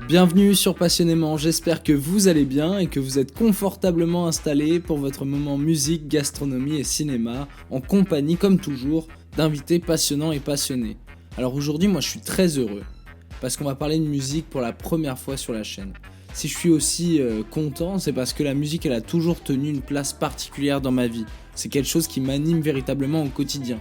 Bienvenue sur Passionnément, j'espère que vous allez bien et que vous êtes confortablement installés pour votre moment musique, gastronomie et cinéma, en compagnie comme toujours d'invités passionnants et passionnés. Alors aujourd'hui moi je suis très heureux, parce qu'on va parler de musique pour la première fois sur la chaîne. Si je suis aussi content, c'est parce que la musique elle a toujours tenu une place particulière dans ma vie. C'est quelque chose qui m'anime véritablement au quotidien.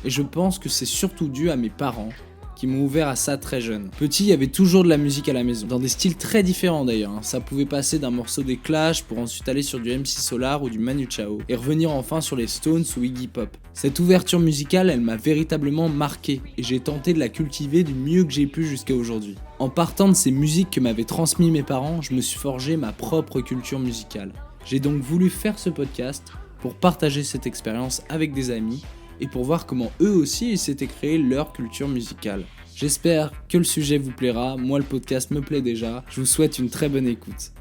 Et je pense que c'est surtout dû à mes parents, qui m'ont ouvert à ça très jeune. Petit, il y avait toujours de la musique à la maison, dans des styles très différents d'ailleurs. Ça pouvait passer d'un morceau des Clash pour ensuite aller sur du MC Solar ou du Manu Chao, et revenir enfin sur les Stones ou Iggy Pop. Cette ouverture musicale, elle m'a véritablement marqué, et j'ai tenté de la cultiver du mieux que j'ai pu jusqu'à aujourd'hui. En partant de ces musiques que m'avaient transmis mes parents, je me suis forgé ma propre culture musicale. J'ai donc voulu faire ce podcast pour partager cette expérience avec des amis, et pour voir comment eux aussi ils s'étaient créés leur culture musicale. J'espère que le sujet vous plaira, moi le podcast me plaît déjà, je vous souhaite une très bonne écoute.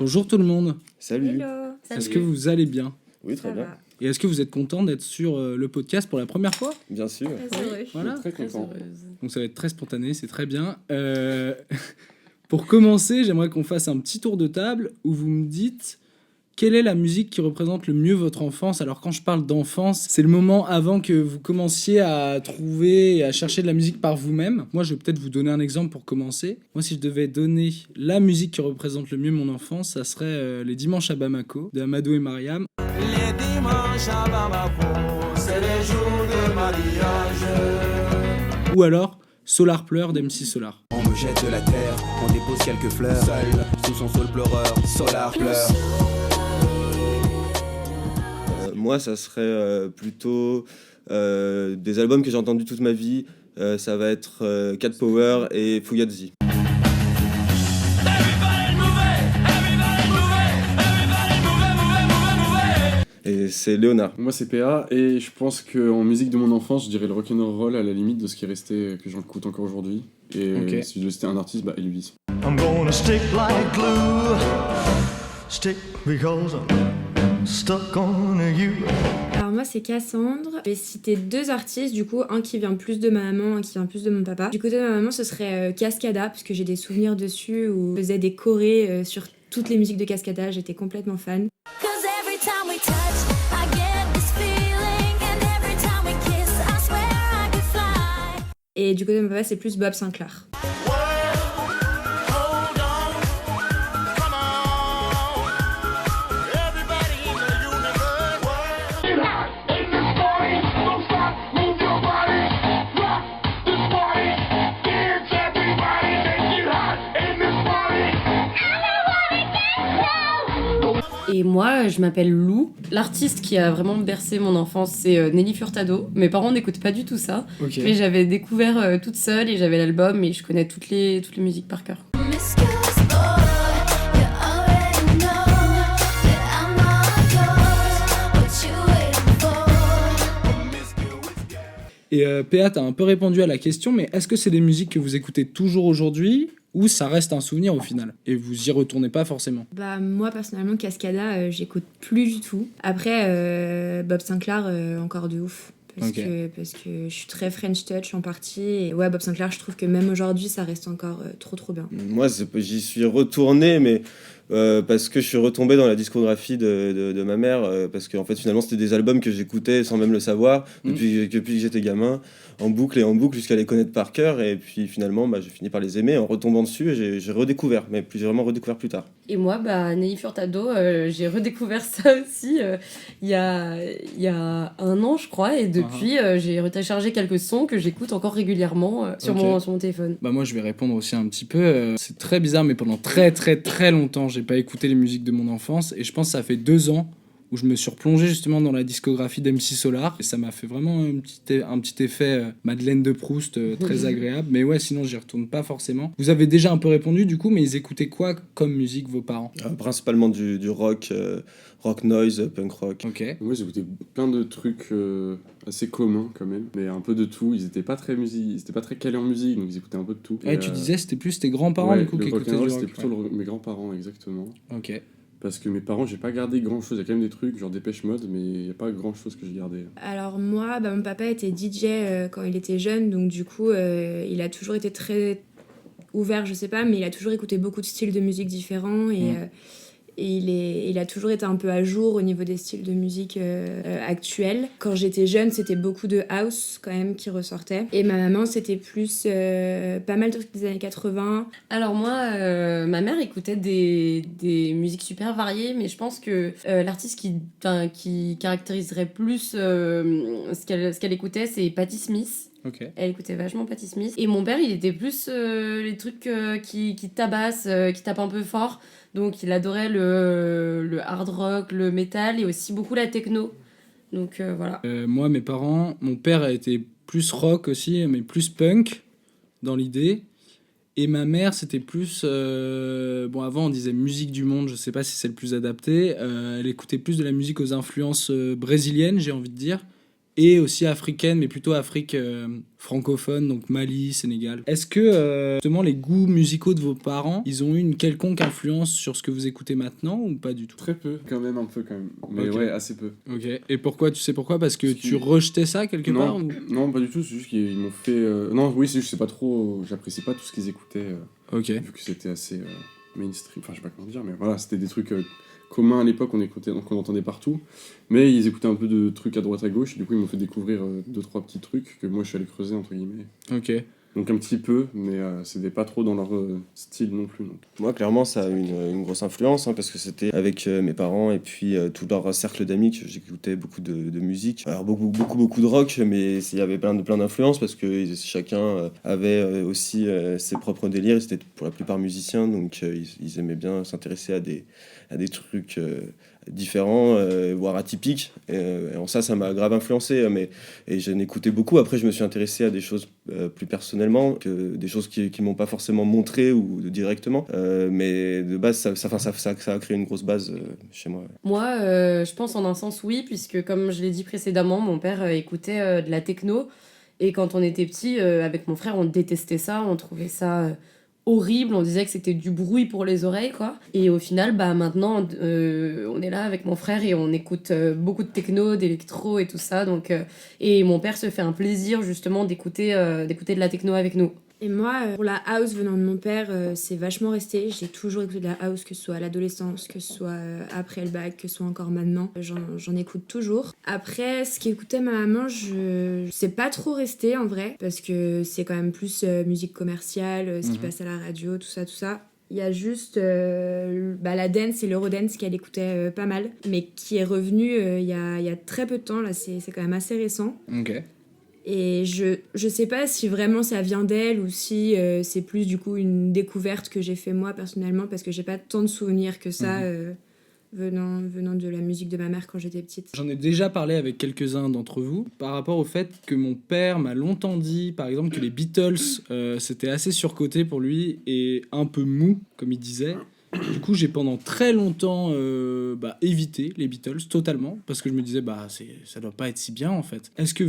Bonjour tout le monde. Salut. Hello. Est-ce que vous allez bien ? Oui, très bien. Et est-ce que vous êtes content d'être sur le podcast pour la première fois ? Bien sûr. Très heureux. Voilà. Très content. Donc ça va être très spontané, c'est très bien. Pour commencer, j'aimerais qu'on fasse un petit tour de table où vous me dites quelle est la musique qui représente le mieux votre enfance. Alors quand je parle d'enfance, c'est le moment avant que vous commenciez à trouver et à chercher de la musique par vous-même. Moi, je vais peut-être vous donner un exemple pour commencer. Moi, si je devais donner la musique qui représente le mieux mon enfance, ça serait les Dimanches à Bamako de Amadou et Mariam. Les dimanches à Bamako, c'est les jours de mariage. Ou alors Solar Pleure d'MC Solar. On me jette de la terre, on dépose quelques fleurs. Seul, sous son sol pleureur, Solar pleure. Moi, ça serait plutôt des albums que j'ai entendus toute ma vie. Ça va être Cat Power et Fugazi. Et c'est Léonard. Moi c'est PA et je pense qu'en musique de mon enfance, je dirais le rock'n'roll à la limite de ce qui est resté, que j'écoute encore aujourd'hui. Et Ok. si je devais citer un artiste, Elvis. I'm gonna stick like glue. Stick because I'm stuck on you. Alors moi c'est Cassandre. Je vais citer deux artistes, du coup un qui vient plus de ma maman, un qui vient plus de mon papa. Du côté de ma maman ce serait Cascada, parce que j'ai des souvenirs dessus où je faisais des chorés sur toutes les musiques de Cascada, j'étais complètement fan. Cause every time we touch, I get this feeling. And every time we kiss, I swear I could fly. Et du côté de mon papa c'est plus Bob Sinclair. Hold on. Come on. Everybody in the universe. Et moi, je m'appelle Lou. L'artiste qui a vraiment bercé mon enfance, c'est Nelly Furtado. Mes parents n'écoutent pas du tout ça. Ok. Mais j'avais découvert toute seule et j'avais l'album et je connais toutes les musiques par cœur. Promiscuous boy, you already know that I'm not yours. What you waiting for? Et PA, t'as un peu répondu à la question, mais est-ce que c'est des musiques que vous écoutez toujours aujourd'hui ou ça reste un souvenir au final et vous y retournez pas forcément? Bah moi personnellement Cascada j'écoute plus du tout. Après Bob Sinclair encore de ouf. Parce que je suis très French Touch en partie. Et ouais, Bob Sinclair, je trouve que même aujourd'hui, ça reste encore trop bien. Moi, j'y suis retourné, mais parce que je suis retombé dans la discographie de ma mère, parce qu'en fait, finalement, c'était des albums que j'écoutais sans même le savoir, depuis que j'étais gamin, en boucle jusqu'à les connaître par cœur, et puis finalement, j'ai fini par les aimer en retombant dessus, et j'ai redécouvert, mais j'ai vraiment redécouvert plus tard. Et moi, Nelly Furtado, j'ai redécouvert ça aussi il y a 1 an, je crois. Et depuis, j'ai rechargé quelques sons que j'écoute encore régulièrement sur mon téléphone. Bah moi je vais répondre aussi un petit peu. C'est très bizarre, mais pendant très très très longtemps, j'ai pas écouté les musiques de mon enfance. Et je pense que ça fait 2 ans où je me suis replongé justement dans la discographie d'MC Solar. Et ça m'a fait vraiment un petit effet Madeleine de Proust très agréable. Mais ouais, sinon j'y retourne pas forcément. Vous avez déjà un peu répondu du coup, mais ils écoutaient quoi comme musique vos parents ? Principalement du rock, rock noise, punk rock. Ok. Moi j'écoutais plein de trucs assez communs quand même, mais un peu de tout. Ils étaient pas très calés en musique, donc ils écoutaient un peu de tout. Et tu disais c'était plus tes grands-parents ouais, du coup qui le écoutaient du rock'n'roll, rock. c'était plutôt mes grands-parents, exactement. Ok. parce que mes parents, j'ai pas gardé grand-chose. Il y a quand même des trucs, genre Dépêche Mode, mais il y a pas grand-chose que j'ai gardé. Alors moi, mon papa était DJ quand il était jeune, donc du coup, il a toujours été très ouvert, je sais pas, mais il a toujours écouté beaucoup de styles de musique différents et il a toujours été un peu à jour au niveau des styles de musique actuels. Quand j'étais jeune, c'était beaucoup de house quand même qui ressortait. Et ma maman, c'était plus pas mal de trucs des années 80. Alors moi, ma mère écoutait des musiques super variées, mais je pense que l'artiste qui caractériserait plus ce qu'elle écoutait, c'est Patti Smith. Ok. Elle écoutait vachement Patti Smith. Et mon père, il était plus les trucs qui tabassent, qui tapent un peu fort. Donc il adorait le hard rock, le metal et aussi beaucoup la techno. Donc voilà. Moi, mes parents, mon père a été plus rock aussi, mais plus punk dans l'idée. Et ma mère, c'était plus... bon, avant, on disait musique du monde, je sais pas si c'est le plus adapté. Elle écoutait plus de la musique aux influences brésiliennes, j'ai envie de dire. Et aussi africaine, mais plutôt Afrique francophone, donc Mali, Sénégal. Est-ce que justement les goûts musicaux de vos parents, ils ont eu une quelconque influence sur ce que vous écoutez maintenant ou pas du tout? Très peu, quand même, un peu quand même. Mais Ok. ouais, assez peu. Ok. Et pourquoi? Tu sais pourquoi? Parce que Parce tu qu'ils- rejetais ça quelque part ou... Non, pas du tout, c'est juste qu'ils m'ont fait... Non, oui, c'est juste, c'est pas trop... J'apprécie pas tout ce qu'ils écoutaient, Ok. vu que c'était assez mainstream, enfin je sais pas comment dire, mais voilà, c'était des trucs communs à l'époque, on écoutait, donc on entendait partout, mais ils écoutaient un peu de trucs à droite à gauche, et du coup ils m'ont fait découvrir 2-3 petits trucs que moi je suis allé creuser, entre guillemets. Ok. Donc un petit peu, mais c'était pas trop dans leur style non plus. Donc. Moi, clairement, ça a eu une grosse influence, parce que c'était avec mes parents et puis tout leur cercle d'amis que j'écoutais beaucoup de musique. Alors, beaucoup de rock, mais il y avait plein d'influences, parce que chacun avait aussi ses propres délires. Ils étaient pour la plupart musiciens, donc ils aimaient bien s'intéresser à des trucs différents, voire atypiques. Et en ça m'a grave influencé, et j'en écoutais beaucoup. Après, je me suis intéressé à des choses plus personnellement, que des choses qui m'ont pas forcément montré ou directement. Mais de base, ça a créé une grosse base chez moi. Moi, je pense en un sens oui, puisque comme je l'ai dit précédemment, mon père écoutait de la techno. Et quand on était petit, avec mon frère, on détestait ça, on trouvait ça horrible, on disait que c'était du bruit pour les oreilles, quoi. Et au final, maintenant, on est là avec mon frère et on écoute beaucoup de techno, d'électro et tout ça. Donc, et mon père se fait un plaisir justement d'écouter de la techno avec nous. Et moi, pour la house venant de mon père, c'est vachement resté. J'ai toujours écouté de la house, que ce soit à l'adolescence, que ce soit après le bac, que ce soit encore maintenant. J'en écoute toujours. Après, ce qu'écoutait ma maman, c'est pas trop resté en vrai, parce que c'est quand même plus musique commerciale, ce qui passe à la radio, tout ça. Il y a juste la dance et l'eurodance qu'elle écoutait pas mal, mais qui est revenue il y a très peu de temps, là, c'est quand même assez récent. Ok. Et je sais pas si vraiment ça vient d'elle ou si c'est plus du coup une découverte que j'ai fait moi personnellement, parce que j'ai pas tant de souvenirs que ça venant de la musique de ma mère quand j'étais petite. J'en ai déjà parlé avec quelques-uns d'entre vous par rapport au fait que mon père m'a longtemps dit, par exemple, que les Beatles, c'était assez surcoté pour lui et un peu mou, comme il disait. Du coup, j'ai pendant très longtemps évité les Beatles totalement, parce que je me disais, ça doit pas être si bien en fait. Est-ce que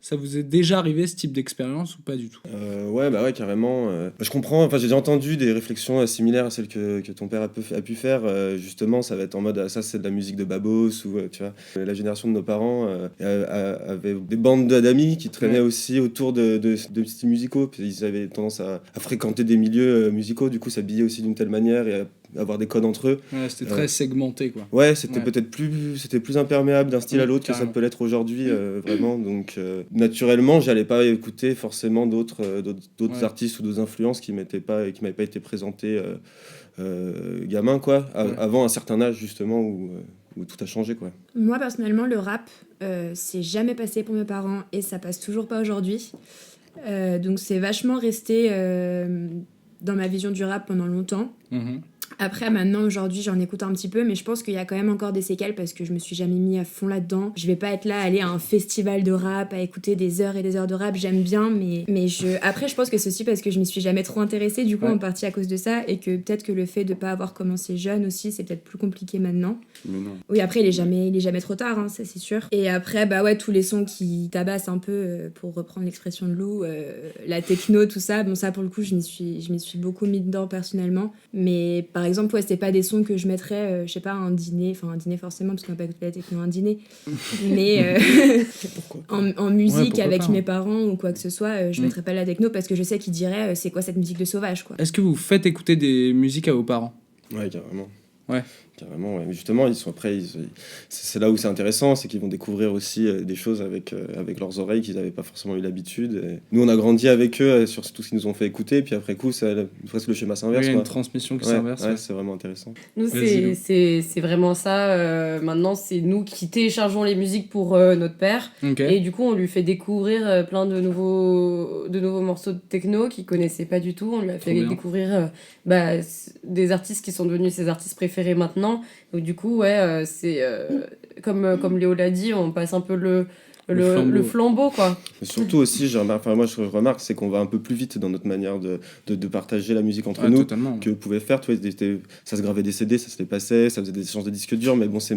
ça vous est déjà arrivé ce type d'expérience ou pas du tout? Ouais, carrément. Je comprends, j'ai déjà entendu des réflexions similaires à celles que ton père a pu faire. Justement, ça va être en mode, ça c'est de la musique de Babos, ou tu vois. La génération de nos parents avait des bandes d'amis qui traînaient aussi autour de styles musicaux. Puis ils avaient tendance à fréquenter des milieux musicaux, du coup s'habiller aussi d'une telle manière et avoir des codes entre eux. Ouais, c'était très segmenté quoi. Ouais, c'était peut-être plus imperméable d'un style à l'autre que ça carrément. peut l'être aujourd'hui, vraiment. Donc, naturellement, j'allais pas écouter forcément d'autres artistes ou d'autres influences qui m'avaient pas été présentées gamin, quoi. Avant un certain âge, justement, où tout a changé, quoi. Moi personnellement, le rap, c'est jamais passé pour mes parents et ça passe toujours pas aujourd'hui. Donc c'est vachement resté dans ma vision du rap pendant longtemps. Après, maintenant, aujourd'hui, j'en écoute un petit peu, mais je pense qu'il y a quand même encore des séquelles parce que je me suis jamais mis à fond là-dedans. Je vais pas être là à aller à un festival de rap, à écouter des heures et des heures de rap, j'aime bien, mais après, je pense que c'est aussi parce que je m'y suis jamais trop intéressée, du coup, en partie à cause de ça, et que peut-être que le fait de pas avoir commencé jeune aussi, c'est peut-être plus compliqué maintenant. Mais non. Oui, après, il est jamais trop tard, ça c'est sûr. Et après, tous les sons qui tabassent un peu, pour reprendre l'expression de Lou, la techno, tout ça, ça pour le coup, je m'y suis beaucoup mis dedans personnellement. Mais par exemple, ouais, c'était pas des sons que je mettrais, je sais pas, un dîner forcément, parce qu'on n'a pas écouté la techno à un dîner, mais en musique pourquoi avec pas, hein. mes parents ou quoi que ce soit, je mettrais pas la techno parce que je sais qu'ils diraient c'est quoi cette musique de sauvage, quoi. Est-ce que vous faites écouter des musiques à vos parents? Ouais, carrément. Ouais. Carrément, ouais. Mais justement, ils sont après, c'est là où c'est intéressant, c'est qu'ils vont découvrir aussi des choses avec leurs oreilles qu'ils n'avaient pas forcément eu l'habitude. Et nous, on a grandi avec eux sur tout ce qu'ils nous ont fait écouter, puis après coup, c'est presque le schéma Il s'inverse. y a quoi. une transmission qui Ouais, s'inverse. ouais, Ouais. c'est vraiment intéressant. Nous, Vas-y, Lou. c'est vraiment ça. Maintenant, c'est nous qui téléchargeons les musiques pour notre père. Ok. Et du coup, on lui fait découvrir plein de nouveaux morceaux de techno qu'il connaissait pas du tout. On lui a fait Trop bien. découvrir des artistes qui sont devenus ses artistes préférés maintenant. Donc, du coup, c'est comme Léo l'a dit, on passe un peu le flambeau, quoi. Mais surtout aussi, moi, je remarque, c'est qu'on va un peu plus vite dans notre manière de partager la musique entre Ouais, nous. totalement. Que vous pouvez faire, tu vois, ça se gravait des CD, ça se les passait, ça faisait des échanges de disques durs, mais bon, c'est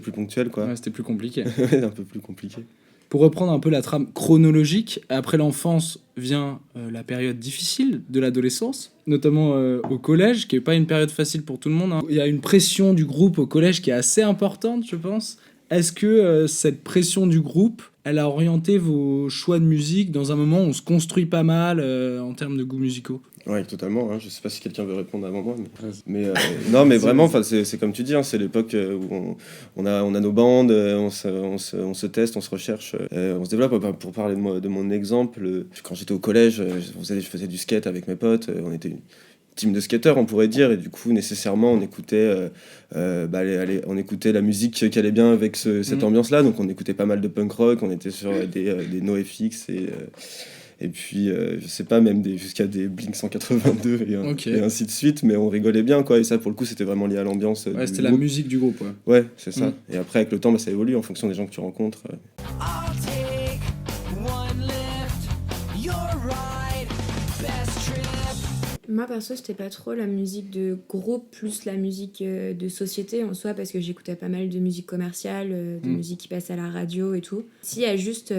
plus ponctuel, quoi. Ouais, c'était plus compliqué. un peu plus compliqué. Pour reprendre un peu la trame chronologique, après l'enfance vient la période difficile de l'adolescence, notamment au collège, qui n'est pas une période facile pour tout le monde, hein. Il y a une pression du groupe au collège qui est assez importante, je pense. Est-ce que cette pression du groupe, elle a orienté vos choix de musique dans un moment où on se construit pas mal en termes de goûts musicaux? Ouais, totalement. Hein. Je sais pas si quelqu'un veut répondre avant moi. Ouais. Mais non, mais vraiment, c'est comme tu dis, hein, c'est l'époque où on a nos bandes, on se teste, on se recherche, on se développe. Pour parler de mon exemple, quand j'étais au collège, je faisais du skate avec mes potes, on était une team de skateurs, on pourrait dire, et du coup, nécessairement, on écoutait la musique qui allait bien avec cette ambiance-là. Donc, on écoutait pas mal de punk rock, on était sur des NoFX et puis, je sais pas, même jusqu'à des Blink 182 et ainsi de suite, mais on rigolait bien, quoi. Et ça, pour le coup, c'était vraiment lié à l'ambiance. Ouais, du c'était la groupe. musique du groupe, ouais. Ouais, c'est ça. Et après, avec le temps, ça évolue en fonction des gens que tu rencontres. I'll take one lift. You're right. Best trip. Moi perso c'était pas trop la musique de groupe plus la musique de société en soi parce que j'écoutais pas mal de musique commerciale, de musique qui passe à la radio et tout. Si il y a juste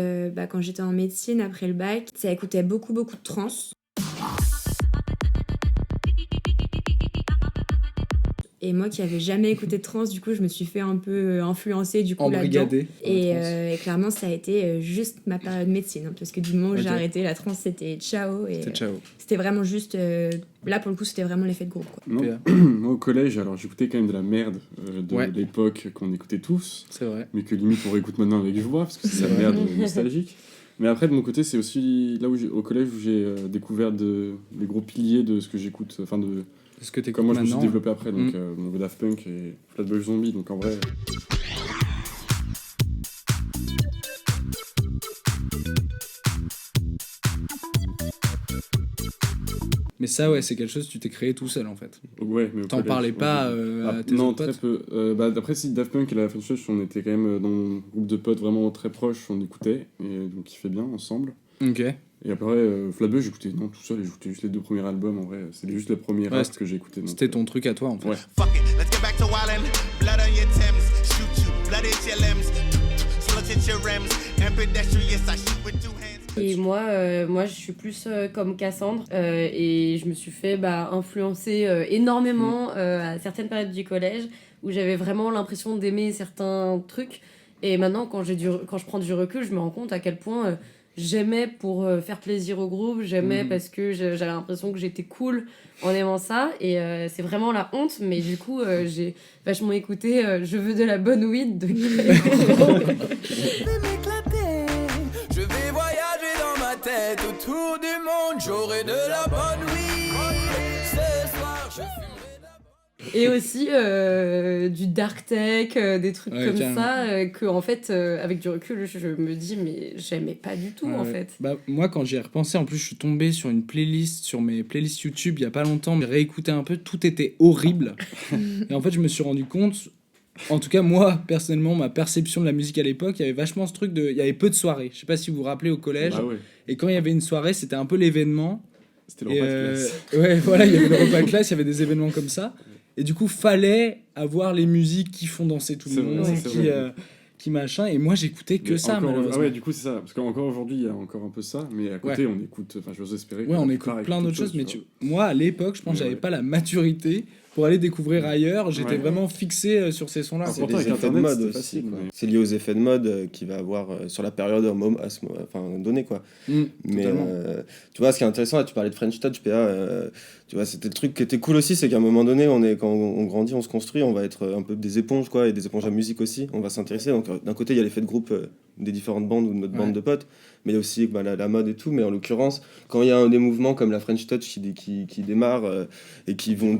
quand j'étais en médecine après le bac, ça écoutait beaucoup de trance. Et moi qui avais jamais écouté de trance, du coup je me suis fait un peu influencer du coup là-dedans. Embrigadé. Et clairement ça a été juste ma période médecine, hein, parce que du moment où j'ai Ok. arrêté la trance c'était ciao. Et C'était ciao. c'était vraiment juste là pour le coup c'était vraiment l'effet de groupe, quoi. Non. PA. Moi, au collège, alors j'écoutais quand même de la merde de Ouais. l'époque qu'on écoutait tous, C'est vrai. mais que limite on réécoute maintenant avec joie, parce que c'est de la merde nostalgique. Mais après, de mon côté, c'est aussi là au collège où j'ai découvert les gros piliers de ce que j'écoute, enfin de Est-ce que t'écoutes comment je me suis maintenant? développé après, donc Daft Punk et Flatbush Zombie, donc en vrai... Mais ça, ouais, c'est quelque chose que tu t'es créé tout seul en fait. Ouais, mais au T'en collège, parlais ouais, pas à tes non, autres très potes? peu. Après, si Daft Punk et la French Touch, on était quand même dans un groupe de potes vraiment très proches, on écoutait, et donc il fait bien ensemble. Ok. Et après, Flatbush, j'écoutais tout seul, j'écoutais juste les 2 premiers albums, en vrai. C'était juste les premiers Ouais, rap que j'ai écouté. C'était ton truc à toi en fait. Ouais. Fuck it, let's get back to wildin'. Blood on your Timbs, shoot you, blood hit your limbs, slugs hit your rims, and pedestrians I shoot with 2 hands. Et moi, je suis plus comme Cassandre et je me suis fait influencer énormément à certaines périodes du collège où j'avais vraiment l'impression d'aimer certains trucs. Et maintenant, quand je prends du recul, je me rends compte à quel point j'aimais pour faire plaisir au groupe, j'aimais parce que j'avais l'impression que j'étais cool en aimant ça. Et c'est vraiment la honte, mais du coup, j'ai vachement écouté Je veux de la bonne weed de Je vais voyager dans ma tête autour du monde, j'aurai de la bonne weed. Ce soir, je fumerai de la... Et aussi du dark tech, des trucs Ouais, comme carrément. ça, que en fait, avec du recul, je me dis, mais j'aimais pas du tout, en Ouais. fait. Bah, moi, quand j'y ai repensé, en plus, je suis tombé sur une playlist, sur mes playlists YouTube il y a pas longtemps, j'ai réécouté un peu, tout était horrible. Et en fait, je me suis rendu compte, en tout cas, moi, personnellement, ma perception de la musique à l'époque, il y avait vachement ce truc de. Il y avait peu de soirées. Je sais pas si vous vous rappelez au collège. Bah ouais, Et quand il y avait une soirée, c'était un peu l'événement. c'était le Et, repas de classe. ouais, voilà, il y avait le repas de classe, il y avait des événements comme ça. Et du coup, fallait avoir les musiques qui font danser tout le C'est monde, vrai, c'est vrai. qui machin. Et moi, j'écoutais que Mais ça, encore- malheureusement. Ah ouais, du coup, c'est ça. Parce qu'encore aujourd'hui, il y a encore un peu ça, mais à côté, on écoute. Enfin, j'ose espérer. Ouais, qu'on on la écoute plupart plein écoutent d'autres choses, mais tu vois. moi, à l'époque, je pense que Mais j'avais ouais. pas la maturité pour aller découvrir ailleurs. J'étais Ouais. vraiment fixé sur ces sons-là. Ah, C'est pourtant, les avec effets de Internet, mode c'était aussi, facile, quoi. mais- C'est lié aux effets de mode qu'il va avoir sur la période donné, quoi. Mais Totalement. tu vois, ce qui est intéressant, là, tu parlais de French Touch, PA, tu vois, c'était le truc qui était cool aussi, c'est qu'à un moment donné, quand on grandit, on se construit, on va être un peu des éponges, quoi, et des éponges à musique aussi, on va s'intéresser. Donc d'un côté, il y a l'effet de groupe des différentes bandes ou de notre Ouais. bande de potes, mais il y a aussi la mode et tout. Mais en l'occurrence, quand il y a des mouvements comme la French Touch qui démarrent et qui vont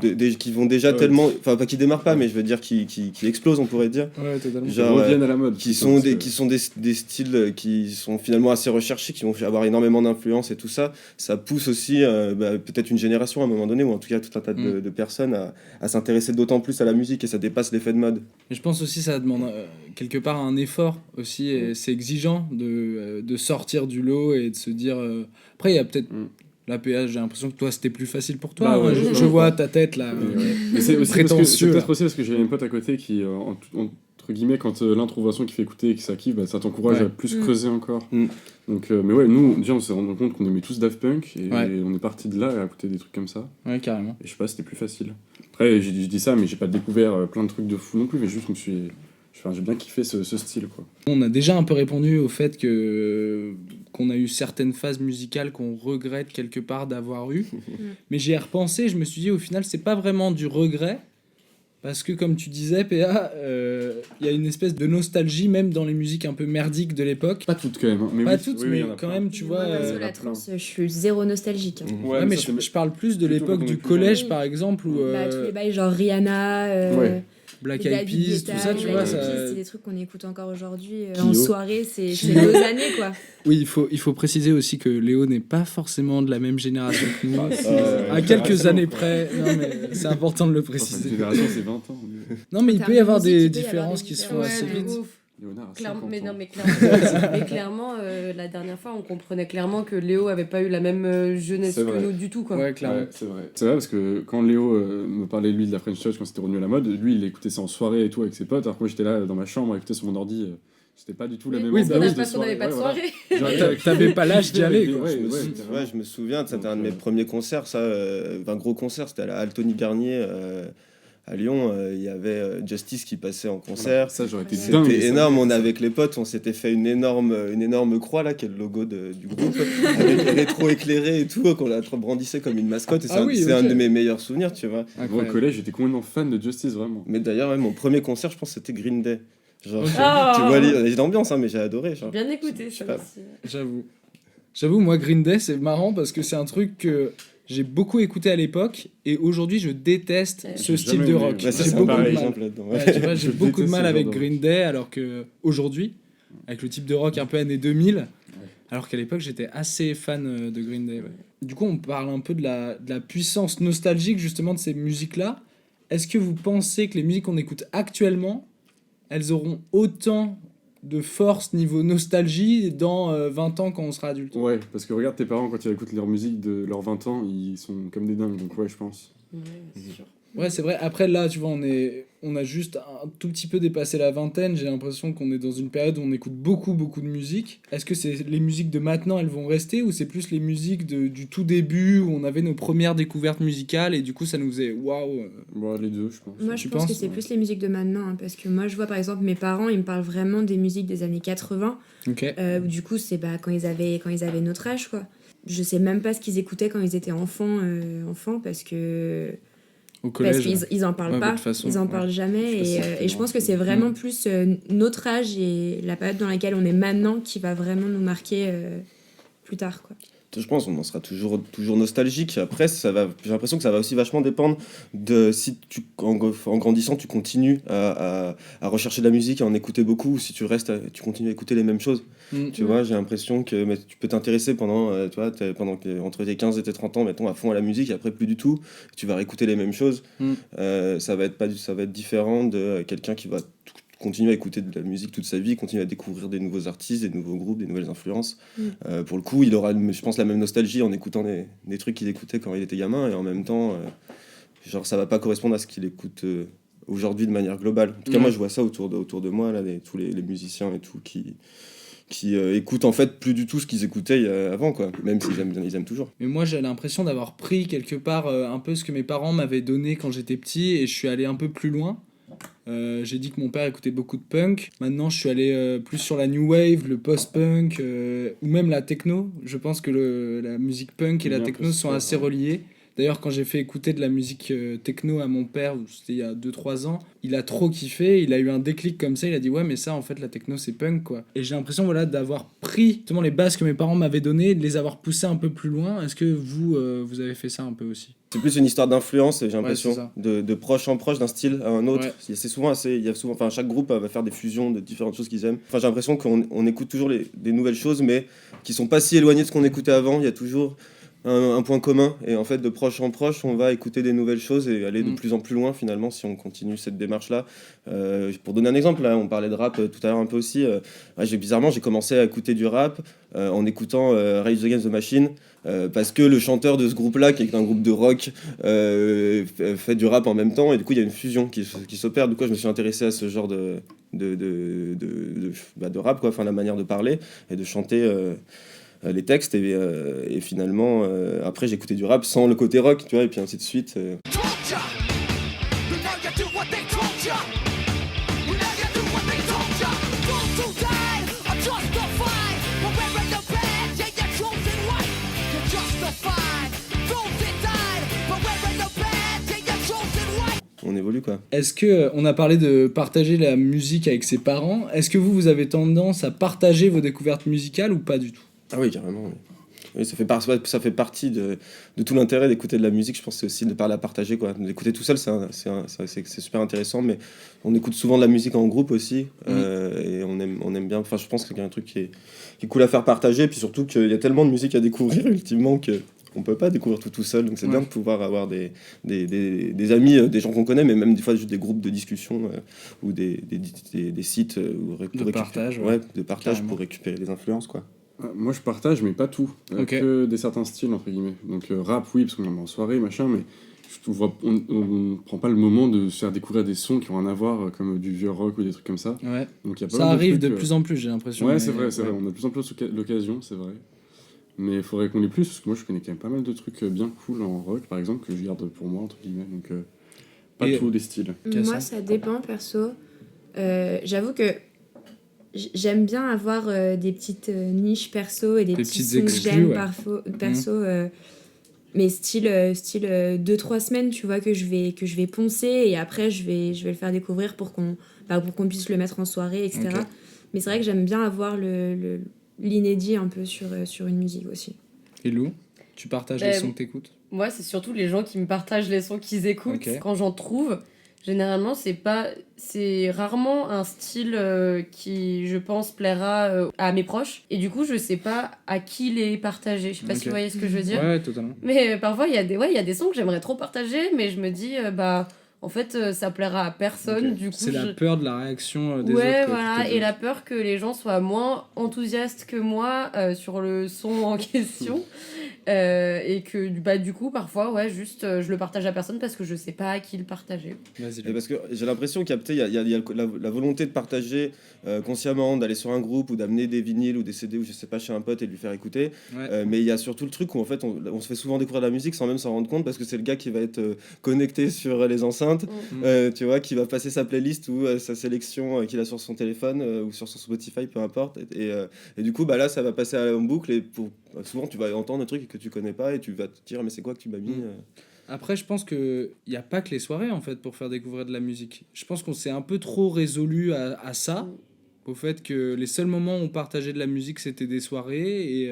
déjà Ouais. tellement, enfin pas qui démarrent pas, mais je veux dire qui explosent, on pourrait dire. Ouais, totalement. Ils Genre, reviennent à la mode. Qui sont des styles qui sont finalement assez recherchés, qui vont avoir énormément d'influence et tout ça. Ça pousse aussi peut-être une génération à un moment donné, ou en tout cas tout un tas de personnes à s'intéresser d'autant plus à la musique, et ça dépasse l'effet de mode. Et je pense aussi ça demande quelque part un effort aussi, et c'est exigeant de sortir du lot et de se dire... Après, il y a peut-être... La PA, j'ai l'impression que toi, c'était plus facile pour toi. Bah ouais, je je vois ta tête, là. Mais c'est aussi prétentieux, peut-être là. aussi parce que j'ai un pote à côté qui, entre guillemets, quand l'introversion qui fait écouter et que ça kiffe, bah, ça t'encourage Ouais. à plus creuser encore. Mm. Donc, mais ouais, nous, déjà, on s'est rendu compte qu'on aimait tous Daft Punk et Ouais. on est parti de là à écouter des trucs comme ça. Ouais, carrément. Et je sais pas, c'était plus facile. Après, je dis ça, mais j'ai pas découvert plein de trucs de fou non plus, mais juste, j'ai bien kiffé ce style, quoi. On a déjà un peu répondu au fait qu'on a eu certaines phases musicales qu'on regrette quelque part d'avoir eues. Mais j'y ai repensé, je me suis dit au final c'est pas vraiment du regret, parce que comme tu disais PA, il y a une espèce de nostalgie même dans les musiques un peu merdiques de l'époque. Pas toutes quand même, hein, mais Pas oui, toutes, oui, mais il y en a quand plein. même tu vois... Moi, il y sur en a la plein. trance, je suis zéro nostalgique. Hein. Ouais, mais ça, c'est- je parle plus de plutôt l'époque quand on du est plus collège jeune. par exemple, où Bah, tous les bails genre Rihanna, Ouais. Black les Eyed David Peas, Guetta, tout ça, tu Black vois, Eyed ça... Peas, c'est des trucs qu'on écoute encore aujourd'hui Kyo. en soirée, c'est Kyo. nos années quoi. Oui, il faut préciser aussi que Léo n'est pas forcément de la même génération que nous. À quelques génération, années quoi. près, non mais c'est important de le Enfin, une préciser. génération, c'est 20 ans. mais- Non mais il En peut y termes avoir de musique, des il peut y avoir différences des qui se font différences. assez Ouais, de vite. ouf. Léonard a Clairement, 50 mais ans. non, mais clairement, la dernière fois, on comprenait clairement que Léo avait pas eu la même jeunesse C'est que vrai. nous du tout, quoi. Ouais, clairement. Ouais, c'est vrai. C'est vrai parce que quand Léo me parlait lui de la French Touch quand c'était revenu à la mode, lui il écoutait ça en soirée et tout avec ses potes, alors que moi j'étais là dans ma chambre à écouter sur mon ordi. C'était pas du tout la même Oui, ambiance bah oui, de parce qu'on n'avait pas de voilà. soirée. Genre, T'avais pas l'âge d'y aller, quoi. Ouais, Je me ouais, sou- carrément. ouais, je me souviens, c'était Donc, un de mes premiers concerts, ça, un gros concert, c'était à la Altony Garnier à Lyon. Il y avait Justice qui passait en concert. Ça j'aurais été C'était dingue. C'était ça. énorme, on avec les potes, on s'était fait une énorme croix là, qui est le logo du groupe, avec les rétro éclairés et tout, qu'on la brandissait comme une mascotte, et c'est Ah un, oui, c'est ok. un de mes meilleurs souvenirs, tu vois. Moi au Incroyable. collège j'étais complètement fan de Justice, vraiment. Mais d'ailleurs, ouais, mon premier concert, je pense, c'était Green Day. Genre, Ok. tu vois, il y a l'ambiance, hein, mais j'ai adoré. Genre. Bien écouté, Je ça sais pas. aussi. J'avoue, moi Green Day c'est marrant parce que c'est un truc que j'ai beaucoup écouté à l'époque et aujourd'hui je déteste Ouais. ce J'ai style jamais de aimé, rock. ouais. Ouais, ça, J'ai c'est un beaucoup bon de mal. exemple là-dedans. Ouais, tu vois, j'ai Je beaucoup de déteste mal ce avec genre de Green Day alors que aujourd'hui, avec le type de rock un peu années 2000, alors qu'à l'époque j'étais assez fan de Green Day. Ouais. Du coup, on parle un peu de la puissance nostalgique justement de ces musiques-là. Est-ce que vous pensez que les musiques qu'on écoute actuellement, elles auront autant de force niveau nostalgie dans 20 ans quand on sera adulte? Ouais, parce que regarde tes parents quand ils écoutent leur musique de leurs 20 ans, ils sont comme des dingues, donc ouais, je pense. Ouais, c'est sûr. Ouais, c'est vrai. Après, là, tu vois, on a juste un tout petit peu dépassé la vingtaine. J'ai l'impression qu'on est dans une période où on écoute beaucoup de musique. Est-ce que c'est les musiques de maintenant, elles vont rester, ou c'est plus les musiques du tout début où on avait nos premières découvertes musicales et du coup, ça nous faisait waouh. Bon, les deux, je pense. Moi, je Tu pense que penses? c'est plus les musiques de maintenant, hein, parce que moi, je vois par exemple mes parents, ils me parlent vraiment des musiques des années 80. Ok. Où du coup, c'est quand ils avaient notre âge, quoi. Je sais même pas ce qu'ils écoutaient quand ils étaient enfants, parce Au collège. qu'ils en parlent Ouais, pas, de toute façon, ils en ouais. parlent jamais, Je sais pas si et je pense que c'est vraiment plus notre âge et la période dans laquelle on est maintenant qui va vraiment nous marquer plus tard, quoi. Je pense qu'on en sera toujours nostalgique. Après, j'ai l'impression que ça va aussi vachement dépendre de si en grandissant, tu continues à rechercher de la musique, à en écouter beaucoup, ou si tu continues à écouter les mêmes choses. Tu vois, j'ai l'impression que tu peux t'intéresser pendant entre tes 15 et tes 30 ans, mettons, à fond à la musique, et après plus du tout. Tu vas réécouter les mêmes choses. Ça va être différent de quelqu'un qui va continuer à écouter de la musique toute sa vie, continuer à découvrir des nouveaux artistes, des nouveaux groupes, des nouvelles influences. Pour le coup, il aura, je pense, la même nostalgie en écoutant des trucs qu'il écoutait quand il était gamin, et en même temps, genre, ça va pas correspondre à ce qu'il écoute aujourd'hui de manière globale. En tout cas, moi, je vois ça autour de moi, là, tous les musiciens et tout, qui qui écoutent en fait plus du tout ce qu'ils écoutaient avant, quoi. Même s'ils aiment, ils aiment toujours. Mais moi, j'ai l'impression d'avoir pris quelque part un peu ce que mes parents m'avaient donné quand j'étais petit et je suis allé un peu plus loin. J'ai dit que mon père écoutait beaucoup de punk. Maintenant, je suis allé plus sur la new wave, le post-punk ou même la techno. Je pense que la musique punk et la Bien techno sont possible, assez ouais. reliées. D'ailleurs, quand j'ai fait écouter de la musique techno à mon père, c'était il y a 2-3 ans, il a trop kiffé, il a eu un déclic comme ça, il a dit ouais mais ça en fait la techno c'est punk quoi. Et j'ai l'impression voilà d'avoir pris justement les bases que mes parents m'avaient données, de les avoir poussées un peu plus loin. Est-ce que vous, vous avez fait ça un peu aussi? C'est plus une histoire d'influence, j'ai l'impression, c'est ça. de proche en proche, d'un style à un autre. Ouais. Il y a souvent, enfin, chaque groupe va faire des fusions de différentes choses qu'ils aiment. Enfin, j'ai l'impression qu'on écoute toujours des nouvelles choses, mais qui sont pas si éloignées de ce qu'on écoutait avant. Il y a toujours un point commun. Et en fait, de proche en proche, on va écouter des nouvelles choses et aller de plus en plus loin, finalement, si on continue cette démarche-là. Pour donner un exemple, là, on parlait de rap tout à l'heure un peu aussi. Bizarrement, j'ai commencé à écouter du rap en écoutant Rage Against the Machine. Parce que le chanteur de ce groupe-là, qui est un groupe de rock, fait du rap en même temps, et du coup il y a une fusion qui s'opère. Du coup je me suis intéressé à ce genre de rap, quoi, enfin la manière de parler et de chanter les textes, et finalement après j'ai écouté du rap sans le côté rock, tu vois, et puis ainsi de suite. On évolue, quoi. Est-ce que on a parlé de partager la musique avec ses parents? Est-ce que vous avez tendance à partager vos découvertes musicales ou pas du tout? Ah oui, carrément. Oui. Oui, ça fait partie de tout l'intérêt d'écouter de la musique. Je pense que c'est aussi de pas la partager, quoi. D'écouter tout seul, c'est super intéressant, mais on écoute souvent de la musique en groupe aussi, et on aime bien. Enfin, je pense qu'il y a un truc qui est cool à faire partager, et puis surtout qu'il y a tellement de musique à découvrir ultimement que on peut pas découvrir tout seul, donc c'est bien de pouvoir avoir des amis, des gens qu'on connaît, mais même des fois juste des groupes de discussion ou des sites De partage, de partage carrément. pour récupérer des influences, quoi. Moi je partage, mais pas tout. Ok. Que des certains styles, entre guillemets. Donc rap, oui, parce qu'on en met en soirée, machin, mais on prend pas le moment de se faire découvrir des sons qui ont rien à voir, comme du vieux rock ou des trucs comme ça. Ouais. Donc, y a pas Ça mal arrive de trucs, plus en plus, j'ai l'impression. Ouais, mais- c'est vrai. On a de plus en plus l'occasion, c'est vrai. Mais il faudrait qu'on ait plus, parce que moi je connais quand même pas mal de trucs bien cool en rock, par exemple, que je garde pour moi, entre guillemets. Donc pas Et- tous les styles. Moi, ça dépend, perso. J'avoue que j'aime bien avoir des petites niches perso et des petits petites sons que exclus, j'aime ouais. perso. Mais style 2-3 semaines, tu vois, que je vais poncer et après je vais le faire découvrir pour qu'on puisse le mettre en soirée, etc. Ok. Mais c'est vrai que j'aime bien avoir l'inédit un peu sur une musique aussi. Et Lou, tu partages les Ben, sons que t'écoutes? Moi, c'est surtout les gens qui me partagent les sons qu'ils écoutent. Ok. Quand j'en trouve, généralement, c'est rarement un style qui, je pense, plaira à mes proches. Et du coup, je sais pas à qui les partager. Je sais pas Ok. si vous voyez ce que je veux dire. Ouais, totalement. Mais parfois, il y a des sons que j'aimerais trop partager, mais je me dis, en fait, ça plaira à personne. Ok. Du coup, C'est la peur de la réaction des ouais, autres. voilà, et la peur que les gens soient moins enthousiastes que moi sur le son en question. Et que du coup, parfois, ouais, juste je le partage à personne parce que je sais pas à qui le partager. Vas-y, Et Lou. parce que j'ai l'impression qu'il y a peut-être il y a la volonté de partager consciemment, d'aller sur un groupe ou d'amener des vinyles ou des CD ou je sais pas chez un pote et de lui faire écouter. Ouais. Mais il y a surtout le truc où en fait on se fait souvent découvrir de la musique sans même s'en rendre compte parce que c'est le gars qui va être connecté sur les enceintes, tu vois, qui va passer sa playlist ou sa sélection qu'il a sur son téléphone ou sur son Spotify, peu importe. Et du coup, bah là, ça va passer en boucle et souvent tu vas entendre des trucs que tu connais pas et tu vas te dire mais c'est quoi que tu m'as mis Après, je pense qu'il n'y a pas que les soirées, en fait, pour faire découvrir de la musique. Je pense qu'on s'est un peu trop résolu à ça, au fait que les seuls moments où on partageait de la musique, c'était des soirées, et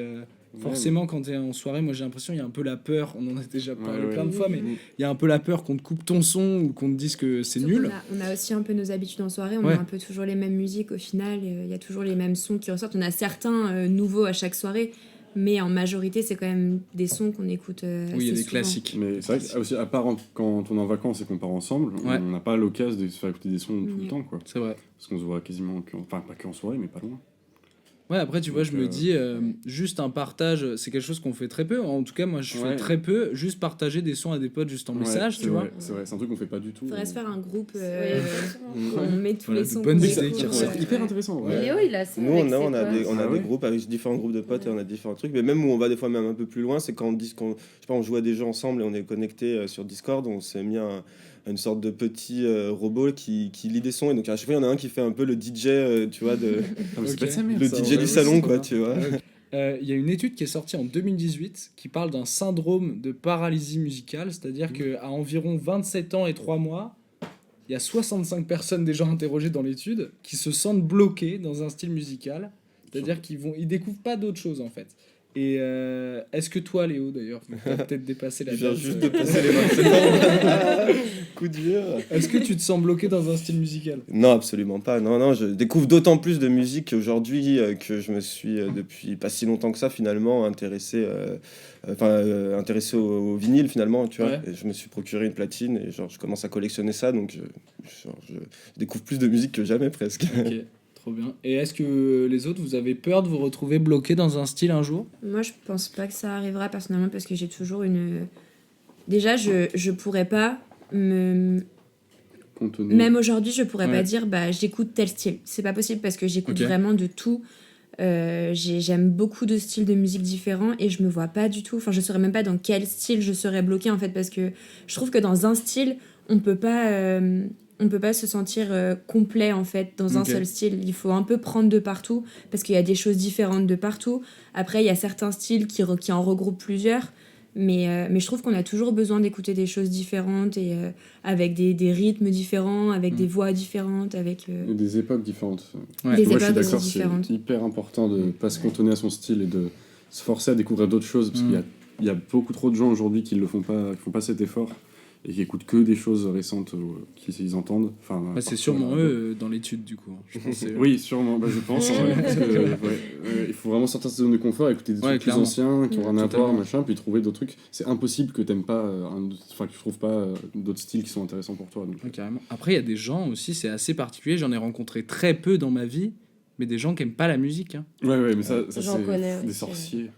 forcément, quand tu es en soirée, moi j'ai l'impression qu'il y a un peu la peur, on en a déjà parlé plein de fois, mais il y a un peu la peur qu'on te coupe ton son ou qu'on te dise que c'est Surtout nul. On a aussi un peu nos habitudes en soirée, on Ouais. a un peu toujours les mêmes musiques au final, il y a toujours les mêmes sons qui ressortent. On a certains nouveaux à chaque soirée, mais en majorité, c'est quand même des sons qu'on écoute Oui, il y a assez des souvent. classiques. Mais c'est vrai que aussi, à part quand on est en vacances et qu'on part ensemble, Ouais. on n'a pas l'occasion de se faire écouter des sons tout le Ouais. temps, quoi. C'est vrai. Parce qu'on se voit quasiment, enfin pas qu'en soirée, mais pas loin. Ouais, après, tu vois, Donc, je me dis, juste un partage, c'est quelque chose qu'on fait très peu. En tout cas, moi, je fais Ouais. très peu, juste partager des sons à des potes juste en Ouais, message, c'est tu vois. vrai, c'est vrai, c'est un truc qu'on fait pas du tout. Faudrait se faire un groupe exactement. où on met tous Voilà, les de sons bonnes qu'on idées écoute, qui ressortent. C'est hyper intéressant. Mais Ouais. Léo, il a ça. Nous, avec on ses a potes. des, on a Ah des ouais groupes avec différents groupes de potes et on a différents trucs. Mais même où on va des fois même un peu plus loin, c'est quand on dit qu'on, je sais pas, on joue à des jeux ensemble et on est connecté sur Discord. On s'est mis une sorte de petit robot qui lit des sons. Et donc à chaque fois, il y en a un qui fait un peu le DJ, tu vois, Ah, mais c'est Ok. pas de sa mère, le ça, DJ ouais, du ouais, salon, c'est quoi, trop tu vois. Il y a une étude qui est sortie en 2018 qui parle d'un syndrome de paralysie musicale, c'est-à-dire qu'à environ 27 ans et 3 mois, il y a 65 personnes déjà interrogées dans l'étude qui se sentent bloquées dans un style musical, c'est-à-dire ils découvrent pas d'autre chose en fait. Et est-ce que toi, Léo, d'ailleurs, tu as peut-être dépassé la Je viens date, juste de passer les 27 ans. Coup de vieux. Est-ce que tu te sens bloqué dans un style musical? Non, absolument pas. Non, non, je découvre d'autant plus de musique aujourd'hui que je me suis, depuis pas si longtemps que ça, finalement, intéressé au vinyle, finalement, tu vois. Ouais. Et je me suis procuré une platine et genre, je commence à collectionner ça, donc je découvre plus de musique que jamais, presque. Ok, trop bien. Et est-ce que les autres, vous avez peur de vous retrouver bloqué dans un style un jour? Moi, je pense pas que ça arrivera personnellement parce que j'ai toujours une. Déjà, je pourrais pas me. Contenir. Même aujourd'hui, je pourrais Ouais. pas dire bah j'écoute tel style. C'est pas possible parce que j'écoute Ok. vraiment de tout. J'aime beaucoup de styles de musique différents et je me vois pas du tout. Enfin, je saurais même pas dans quel style je serais bloquée en fait parce que je trouve que dans un style, on peut pas se sentir complet en fait dans un Ok. seul style. Il faut un peu prendre de partout parce qu'il y a des choses différentes de partout. Après, il y a certains styles qui en regroupent plusieurs. Mais je trouve qu'on a toujours besoin d'écouter des choses différentes et avec des rythmes différents, avec des voix différentes, avec Et des époques différentes. Ouais. des Moi, je suis époques aussi d'accord, c'est différentes. hyper important de pas se cantonner à son style et de se forcer à découvrir d'autres choses parce qu'il y a beaucoup trop de gens aujourd'hui qui font pas cet effort et qui écoutent que des choses récentes qu'ils entendent. Enfin, Bah, c'est parfois, sûrement eux dans l'étude, du coup. Je pense que c'est eux. Oui, sûrement, je pense. Ouais, parce que, il faut vraiment sortir de sa zone de confort, écouter des Ouais, trucs plus clairement. anciens, qui ont rien à Totalement. voir, machin, puis trouver d'autres trucs. C'est impossible que t'aimes pas, que tu trouves pas d'autres styles qui sont intéressants pour toi. Donc. Ouais, carrément. Après, il y a des gens aussi, c'est assez particulier. J'en ai rencontré très peu dans ma vie, mais des gens qui aiment pas la musique. Hein. Ouais, mais ça J'en connais des aussi. sorciers.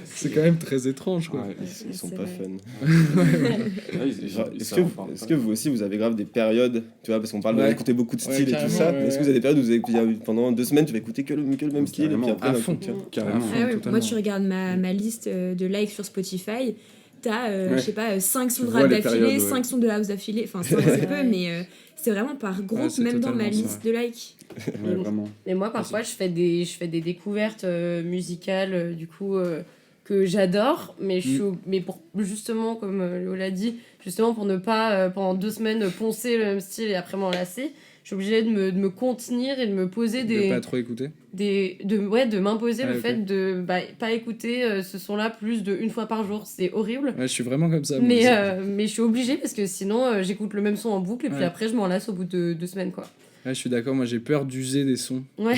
C'est quand même très étrange, quoi. Ouais. Ils sont C'est pas vrai. fun. Genre, Est-ce que vous aussi vous avez grave des périodes, tu vois, parce qu'on parle Ouais. d'écouter beaucoup de Ouais, styles et tout carrément, ça, ouais, mais est-ce que ouais. vous avez des périodes où vous avez, pendant 2 semaines tu vas écouter que le même style et puis Carrément. après À d'un fond. coup, tiens. Carrément. Ah ouais, totalement. moi, tu regardes ma liste de likes sur Spotify, t'as, Ouais. je sais pas, 5 sons de vois rap les d'affilée, périodes, ouais. 5 sons de house d'affilée. Enfin, 5 c'est peu, mais c'est vraiment par groupe, Ouais, c'est même dans ma totalement ça, liste de likes. Ouais, vraiment. Et moi, parfois, je fais des découvertes musicales, du coup, que j'adore, mais, mais pour justement, comme Léo l'a dit, justement pour ne pas, pendant 2 semaines, poncer le même style et après m'en lasser, je suis obligée de me contenir et de me poser De pas trop écouter. de m'imposer Ouais, le ok. fait de pas écouter ce son-là plus de 1 fois par jour. C'est horrible. Ouais, je suis vraiment comme ça. moi Mais, aussi. mais je suis obligée parce que sinon j'écoute le même son en boucle et puis Ouais. après je m'en lasse au bout de 2 semaines quoi. Ouais, je suis d'accord. Moi, j'ai peur d'user des sons. Ouais.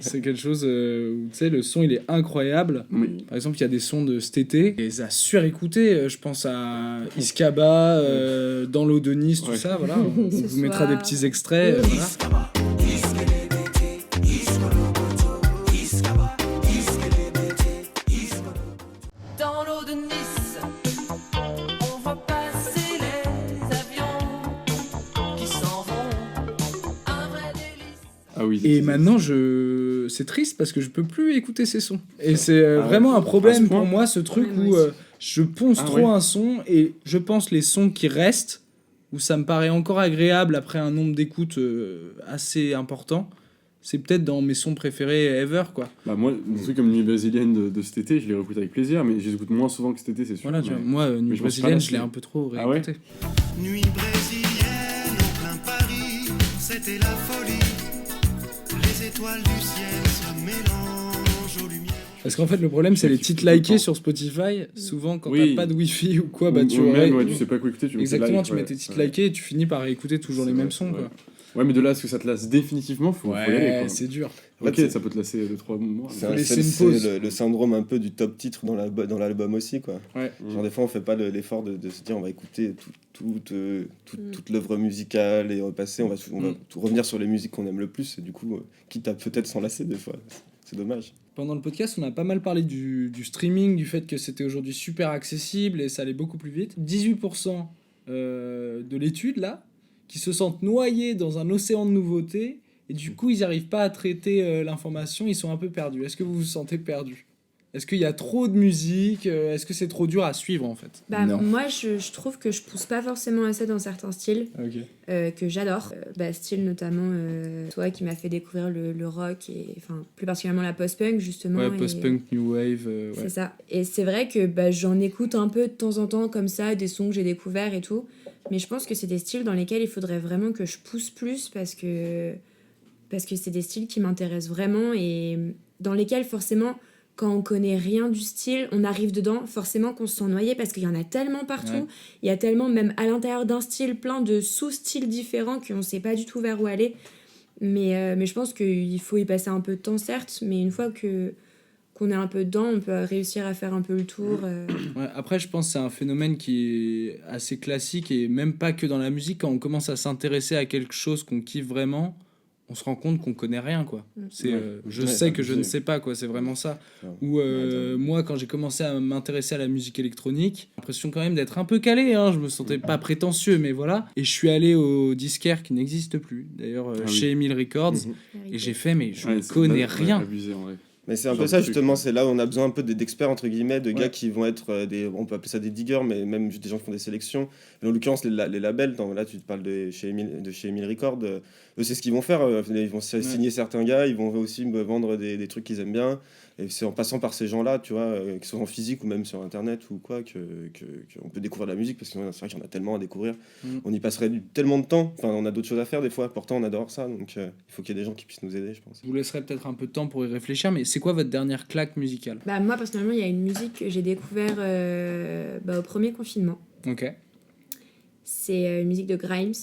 C'est quelque chose où, tu sais, le son, il est incroyable. Oui. Par exemple, il y a des sons de cet été. Et les a surécoutés. Je pense à Iskaba, Dans l'eau de Nice, tout Ouais. ça. Voilà. On Ce vous mettra des soir. petits extraits. Voilà. Dans l'eau de Nice, on voit passer les avions qui s'en vont. Un vrai délice. Ah oui. Et maintenant, c'est triste parce que je peux plus écouter ces sons. Et c'est Ah ouais. vraiment un À problème ce point pour moi, ce truc Ouais, moi où aussi. je ponce Ah trop ouais. un son et je pense les sons qui restent, où ça me paraît encore agréable après un nombre d'écoutes assez important, c'est peut-être dans mes sons préférés ever, quoi. Bah moi, des trucs comme Nuit brésilienne de cet été, je les réécoute avec plaisir, mais je les écoute moins souvent que cet été, c'est sûr. Voilà, tu mais- vois, moi, Nuit mais je m'en suis pas brésilienne, lassé. je l'ai un peu trop Ah ouais réécouté. Nuit brésilienne en plein Paris, c'était la folie. Les étoiles du ciel se mélangent aux lumières. Parce qu'en fait, le problème, c'est les Tu titres kiffes tout le likés temps. sur Spotify. Souvent, quand Oui. t'as pas de wifi ou quoi, bah Ou tu même, aurais- ouais, tu sais pas quoi écouter, tu mets tes Exactement, likes, tu mets ouais. tes titres Ouais. likés et tu finis par écouter toujours C'est les vrai, mêmes c'est sons, vrai. quoi. Ouais, mais de là à ce que ça te lasse définitivement, faut y aller, Ouais, quoi. c'est dur. En fait, Ok, c'est- ça peut te lasser 2-3 mois. C'est Faut un- laisser c'est- une c'est pause. le syndrome un peu du top titre dans l'album aussi, quoi. Ouais. Genre des fois on fait pas l'effort de se dire on va écouter toute l'œuvre musicale et repasser, on va tout revenir sur les musiques qu'on aime le plus et du coup quitte à peut-être s'en lasser des fois. C'est dommage. Pendant le podcast, on a pas mal parlé du streaming, du fait que c'était aujourd'hui super accessible et ça allait beaucoup plus vite. 18% de l'étude, là, qui se sentent noyés dans un océan de nouveautés et du coup, ils n'arrivent pas à traiter l'information, ils sont un peu perdus. Est-ce que vous vous sentez perdu ? Est-ce qu'il y a trop de musique ? Est-ce que c'est trop dur à suivre, en fait ? Bah, Non. moi, je trouve que je pousse pas forcément assez dans certains styles que j'adore. Style notamment, toi qui m'as fait découvrir le rock et enfin plus particulièrement la post-punk justement. Ouais, et- post-punk, new wave, ouais. C'est ça. Et c'est vrai que j'en écoute un peu de temps en temps comme ça, des sons que j'ai découverts et tout. Mais je pense que c'est des styles dans lesquels il faudrait vraiment que je pousse plus parce que c'est des styles qui m'intéressent vraiment et dans lesquels forcément, quand on connaît rien du style, on arrive dedans, forcément qu'on se sent noyé parce qu'il y en a tellement partout. Ouais. Il y a tellement, même à l'intérieur d'un style, plein de sous-styles différents qu'on sait pas du tout vers où aller. Mais je pense qu'il faut y passer un peu de temps, certes, mais une fois qu'on est un peu dedans, on peut réussir à faire un peu le tour. Ouais, après, je pense que c'est un phénomène qui est assez classique et même pas que dans la musique. Quand on commence à s'intéresser à quelque chose qu'on kiffe vraiment, on se rend compte qu'on connaît rien, quoi. C'est, je Ouais, sais que je ne abusé. sais pas, quoi. C'est vraiment ça. Ouais. Ou moi, quand j'ai commencé à m'intéresser à la musique électronique, j'ai l'impression quand même d'être un peu calé. Hein. Je me sentais pas prétentieux, mais voilà. Et je suis allé au disquaire qui n'existe plus, d'ailleurs, Ah oui. chez Emile Records. Mhm. Et j'ai fait, mais je Ouais, ne c'est connais pas- rien. ouais, abusé, en vrai. Mais c'est un Genre peu de ça truc, justement, ouais. c'est là où on a besoin un peu d'experts entre guillemets, de gars Ouais. qui vont être on peut appeler ça des diggers, mais même juste des gens qui font des sélections. Et en l'occurrence, les labels, là tu te parles de chez Emile Records, eux c'est ce qu'ils vont faire, ils vont signer certains gars, ils vont aussi me vendre des trucs qu'ils aiment bien. Et c'est en passant par ces gens-là, tu vois, qui sont en physique ou même sur internet ou quoi, qu'on peut découvrir de la musique parce que c'est vrai qu'il y en a tellement à découvrir. On y passerait tellement de temps, enfin on a d'autres choses à faire des fois, pourtant on adore ça, donc il faut qu'il y ait des gens qui puissent nous aider, je pense. Je vous laisserai peut-être un peu de temps pour y réfléchir, mais c'est quoi votre dernière claque musicale ? Moi, personnellement, il y a une musique que j'ai découvert au premier confinement. Ok. C'est une musique de Grimes.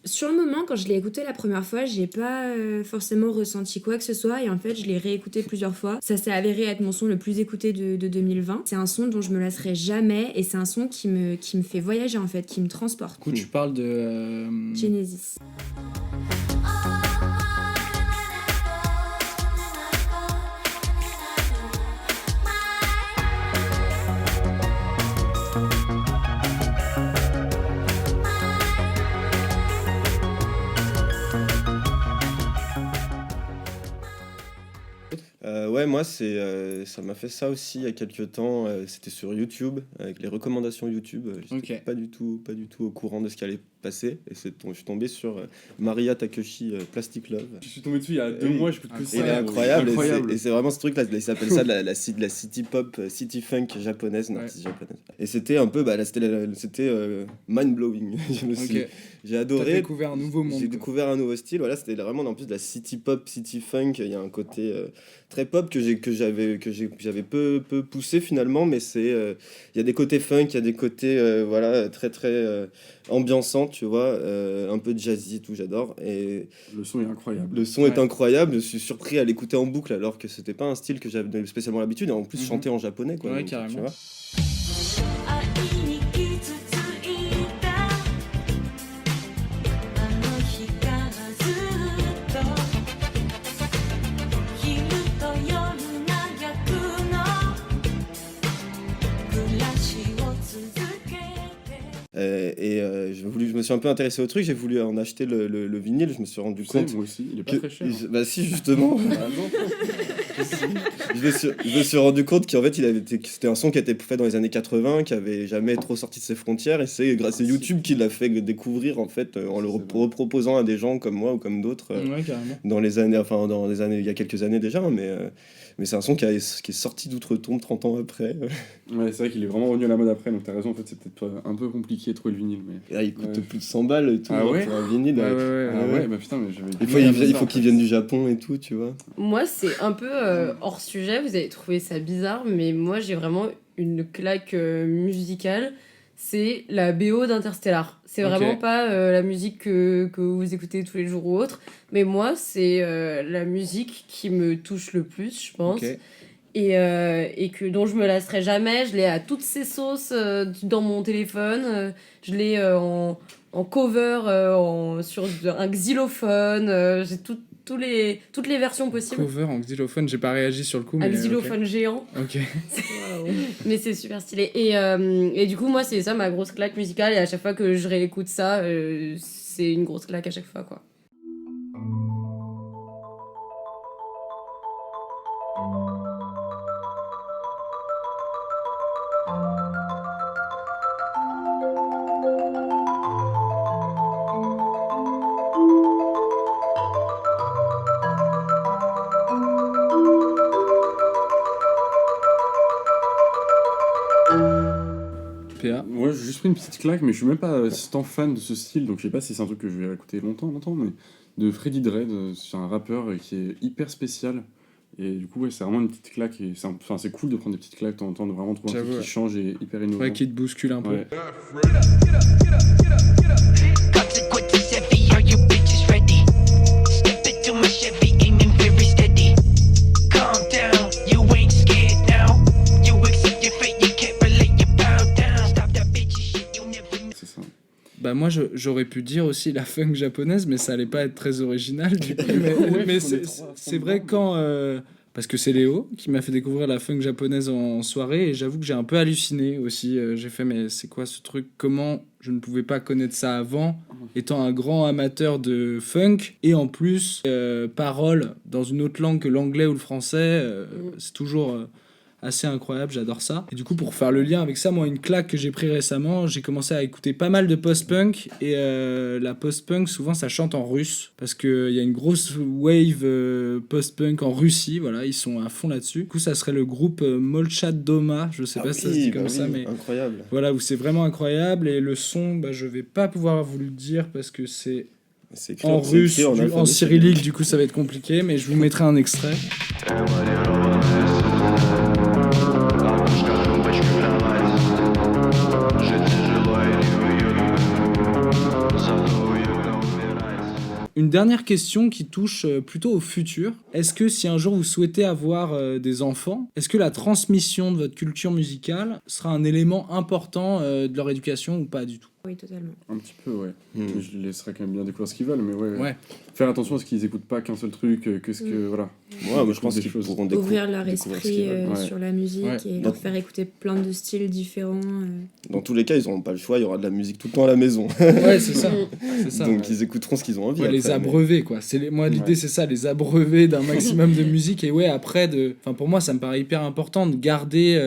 Sur le moment, quand je l'ai écoutée la première fois, j'ai pas forcément ressenti quoi que ce soit. Et en fait, je l'ai réécouté plusieurs fois. Ça s'est avéré être mon son le plus écouté de 2020. C'est un son dont je me lasserai jamais. Et c'est un son qui me fait voyager, en fait, qui me transporte. Du coup, tu parles de... Genesis. Ouais, moi, ça m'a fait ça aussi il y a quelques temps. C'était sur YouTube, avec les recommandations YouTube. J'étais Ok. pas du tout au courant de ce qui allait passer. Et je suis tombé sur Maria Takeshi, Plastic Love. Je suis tombé dessus il y a 2 Oui. moa, j'écoute que ça. Il est incroyable. Incroyable. Et c'est vraiment ce truc-là. Il s'appelle ça la city pop, city funk japonaise, une Ouais. artiste japonaise. Et c'était un peu, là, c'était mind-blowing. Ok. J'ai T'as adoré. découvert un nouveau monde. J'ai quoi. découvert un nouveau style. Voilà, c'était vraiment en plus de la city pop, city funk. Il y a un côté très pop que j'avais peu poussé finalement, mais il y a des côtés funk, il y a des côtés très très ambiançants, tu vois, un peu jazzy et tout. J'adore. Et Le son est incroyable. le son est Ouais. incroyable. Je suis surpris à l'écouter en boucle alors que c'était pas un style que j'avais spécialement l'habitude. Et en plus, Mhm. chanter en japonais, quoi. Ouais, Donc, carrément. tu vois. 愛に傷ついたあの日からずっと昼と夜が逆の暮らしを続けて Je me suis un peu intéressé au truc. J'ai voulu en acheter le vinyle. Je me suis rendu Tu sais, compte. moi aussi, il est pas que- très cher. Bah si, justement. Ah non. Je me suis rendu compte qu'en fait, que c'était un son qui a été fait dans les années 80, qui avait jamais trop sorti de ses frontières, et c'est grâce à YouTube qu'il l'a fait découvrir en fait, en le C'est vrai. reproposant à des gens comme moi ou comme d'autres Ouais, carrément. dans les années, il y a quelques années déjà, mais c'est un son qui est sorti d'outre-tombe 30 ans après. Ouais, c'est vrai qu'il est vraiment revenu à la mode après, donc t'as raison, en fait, c'est peut-être un peu compliqué de trouver le vinyle. Mais... Et là, il coûte Ouais. plus de 100 balles et tout, Ah genre, ouais pour un vinyle. Ouais, ouais, ouais. Ah ouais, bah putain, mais j'avais. Il faut qu'il vienne du Japon et tout, tu vois. Moi, c'est un peu hors sujet, vous avez trouvé ça bizarre, mais moi, j'ai vraiment une claque musicale. c'est la BO d'Interstellar. C'est Ok. vraiment pas la musique que vous écoutez tous les jours ou autre, mais moi, c'est la musique qui me touche le plus, je pense. Ok. Et dont je me lasserai jamais. Je l'ai à toutes ses sauces dans mon téléphone. Je l'ai en cover sur un xylophone. J'ai toutes les versions possibles. Cover en xylophone, j'ai pas réagi sur le coup. Un mais xylophone géant. Ok. Mais c'est super stylé. Et du coup, moi, c'est ça ma grosse claque musicale. Et à chaque fois que je réécoute ça, c'est une grosse claque à chaque fois, quoi. PA. Ouais, j'ai juste pris une petite claque, mais je suis même pas tant fan de ce style, donc je sais pas si c'est un truc que je vais écouter longtemps, mais de Freddy Dredd, c'est un rappeur qui est hyper spécial, et du coup, ouais, c'est vraiment une petite claque, et c'est cool de prendre des petites claques de temps en temps, de vraiment trouver un J'avoue, truc ouais. qui change et hyper innovant. Ouais, qui te bouscule un peu. Ouais. Consequences heavy, are you bitches ready? Step into my Chevy, aiming very steady. Calm down, you ain't scared now. You accept your fate, you can't relate, you bow down. Stop that bitchy shit, you never. C'est ça. Bah moi j'aurais pu dire aussi la funk japonaise, mais ça allait pas être très original du coup. Mais c'est vrai quand parce que c'est Léo qui m'a fait découvrir la funk japonaise en soirée, et j'avoue que j'ai un peu halluciné aussi. J'ai fait mais c'est quoi ce truc? Comment je ne pouvais pas connaître ça avant, étant un grand amateur de funk, et en plus paroles dans une autre langue que l'anglais ou le français, c'est toujours assez incroyable, j'adore ça. Et du coup, pour faire le lien avec ça, moi, une claque que j'ai pris récemment, j'ai commencé à écouter pas mal de post-punk, et la post-punk, souvent, ça chante en russe, parce qu'il y a une grosse wave post-punk en Russie, voilà, ils sont à fond là-dessus. Du coup, ça serait le groupe Molchat Doma, je sais pas si ça se dit comme ça, mais incroyable. voilà, où c'est vraiment incroyable, et le son, bah, je vais pas pouvoir vous le dire, parce que c'est C'est écrit en c'est russe, écrit en alphabet cyrillique, du coup, ça va être compliqué, mais je vous mettrai un extrait. Une dernière question qui touche plutôt au futur. Est-ce que si un jour vous souhaitez avoir des enfants, est-ce que la transmission de votre culture musicale sera un élément important de leur éducation ou pas du tout? Oui, totalement. Un petit peu, ouais. Mm. Je les laisserai quand même bien découvrir ce qu'ils veulent, mais ouais. Ouais. Faire attention à ce qu'ils écoutent pas qu'un seul truc, que ce que. Voilà. Ouais, moi je pense Des qu'ils choses. pourront Ouvrir leur découvrir ce esprit qu'ils veulent. Ouais. sur la musique Ouais. et Donc- leur faire écouter plein de styles différents. Dans tous les cas, ils n'auront pas le choix, il y aura de la musique tout le temps à la maison. Ouais, c'est ça. C'est ça. Donc ils écouteront ce qu'ils ont envie. Ouais, les après, mais- abreuver, quoi. Moi, l'idée, Ouais. c'est ça, les abreuver d'un maximum de musique. Et ouais, après, enfin, pour moi, ça me paraît hyper important de garder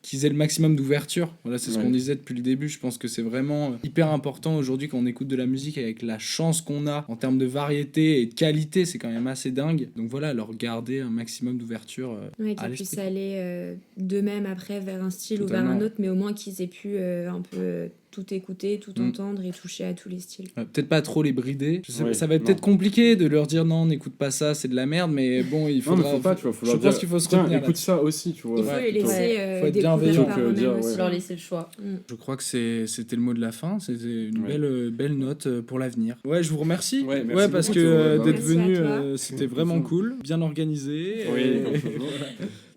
qu'ils aient le maximum d'ouverture. Voilà, c'est ce Ouais. qu'on disait depuis le début. Je pense que c'est vraiment hyper important aujourd'hui quand on écoute de la musique, avec la chance qu'on a en termes de variété et de qualité, c'est quand même assez dingue. Donc voilà, leur garder un maximum d'ouverture Ouais, à qu'ils puissent l'esprit. aller d'eux-mêmes après vers un style ou vers Totalement. un autre, mais au moins qu'ils aient pu un peu tout écouter, tout Mm. entendre et toucher à tous les styles. Peut-être pas trop les brider. Je sais, Ouais, ça va être non. peut-être compliqué de leur dire non, n'écoute pas ça, c'est de la merde, mais bon, il Non, faudra... mais faut pas, tu vois. Faut je leur pense dire, qu'il faut se tiens, retenir écoute là-dessus. ça aussi, tu vois. Il faut Ouais, les laisser faut être découvrir bienveillant. par Plutôt que eux-mêmes dire, aussi. ouais. Leur laisser le choix. Je crois que c'était le mot de la fin. C'était une Ouais. belle note pour l'avenir. Ouais, je vous remercie. Ouais, merci parce beaucoup, que ouais, d'être merci à venu, toi. c'était vraiment cool, bien organisé. Oui, et- comme toujours.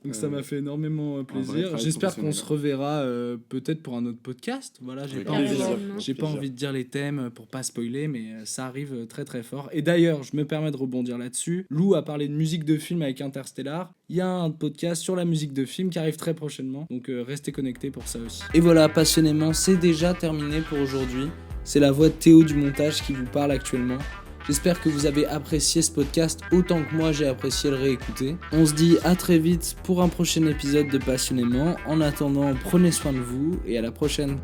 Donc ça m'a fait énormément vrai plaisir. travail J'espère qu'on se professionnel. reverra peut-être pour un autre podcast. Voilà, j'ai Avec pas plaisir. envie, Carrément. j'ai pas Plaisir. envie de dire les thèmes pour pas spoiler, mais ça arrive très très fort. Et d'ailleurs, je me permets de rebondir là-dessus. Lou a parlé de musique de film avec Interstellar. Il y a un podcast sur la musique de film qui arrive très prochainement. Donc restez connectés pour ça aussi. Et voilà, passionnément, c'est déjà terminé pour aujourd'hui. C'est la voix de Théo du montage qui vous parle actuellement. J'espère que vous avez apprécié ce podcast autant que moi j'ai apprécié le réécouter. On se dit à très vite pour un prochain épisode de Passionnément. En attendant, prenez soin de vous et à la prochaine.